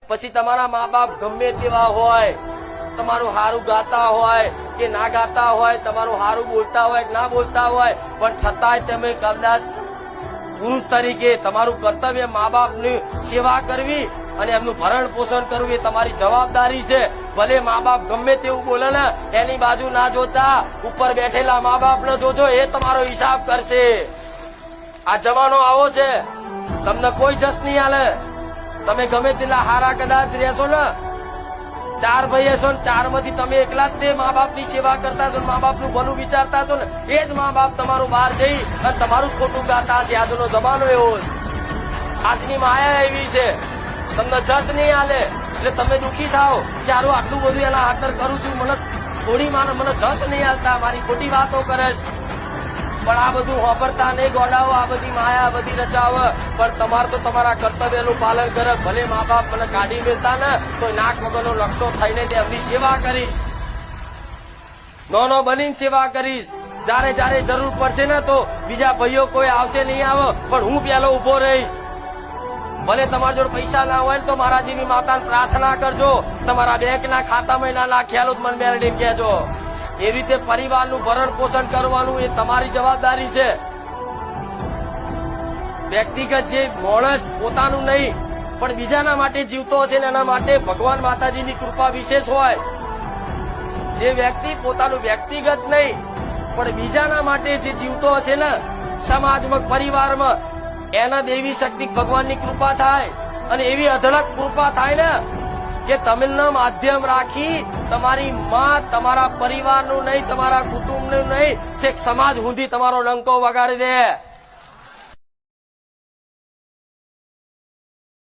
પછી તમારા મા બાપ ગમે તેવા હોય, તમારું હારું ગાતા હોય કે ના ગાતા હોય, તમારું હારું બોલતા હોય કે ના બોલતા હોય, પણ છતાંય તમે કદાચ પુરુષ તરીકે તમારું કર્તવ્ય મા બાપની સેવા કરવી અને એમનું ભરણ પોષણ કરવું એ તમારી જવાબદારી છે. ભલે મા બાપ ગમે તેવું બોલે ને એની બાજુ ના જોતા ઉપર બેઠેલા મા બાપ ને જોજો, એ તમારો હિસાબ કરશે. આ જમાનો આવો છે, તમને કોઈ જસ નહીં હાલે. તમે ગમે તેટલા હારા કદાચ રહેશો ને, 4 ભાઈ હશો ને 4 માંથી તમે એકલા જ તે મા બાપ ની સેવા કરતા છો, મા બાપ નું ભલું વિચારતા છો ને, એ જ મા બાપ તમારું બહાર જઈ અને તમારું જ ખોટું ગાતા હશે. આજનો જમાનો એવો છે, આજની માયા એવી છે, તમને જસ નહીં હાલે એટલે તમે દુઃખી થાવ કે આટલું બધું એના હાથર કરું છું, મને થોડી મને જસ નહીં હાલતા, મારી ખોટી વાતો કરે છે. પણ આ બધું વાપરતા નહીં ગોડાઓ, આ બધી માયા બધી રચાવ, પણ તમારે તો તમારા કર્તવ્યનું પાલન કરે. ભલે મા બાપ મને કાઢી મેળતા ને તો નાક વગરનો લખતો થઈને એમની સેવા કરી, નો બનીને સેવા કરીશ. જયારે જયારે જરૂર પડશે ને તો બીજા ભાઈઓ કોઈ આવશે નહીં આવે, પણ હું પેલો ઉભો રહીશ. ભલે તમારા જોડે પૈસા ના હોય ને તો મારા જેવી માતાને પ્રાર્થના કરજો, તમારા બેંકના ખાતામાં ના નાખ્યા મને મેળવીને કહેજો. એ રીતે પરિવારનું ભરણ પોષણ કરવાનું એ તમારી જવાબદારી છે. વ્યક્તિગત જે માણસ પોતાનું નહીં પણ બીજાના માટે જીવતો હશે ને એના માટે ભગવાન માતાજીની કૃપા વિશેષ હોય. જે વ્યક્તિ પોતાનું વ્યક્તિગત નહીં પણ બીજાના માટે જે જીવતો હશે ને સમાજમાં, પરિવારમાં, એના દેવી શક્તિ ભગવાનની કૃપા થાય. અને એવી અઢળક કૃપા થાય ને કે તમિલના માધ્યમ રાખી તમારી માં તમારા પરિવારનું નહીં, તમારા કુટુંબનું નહીં, છેક સમાજ સુધી તમારો ડંકો વગાડી દે.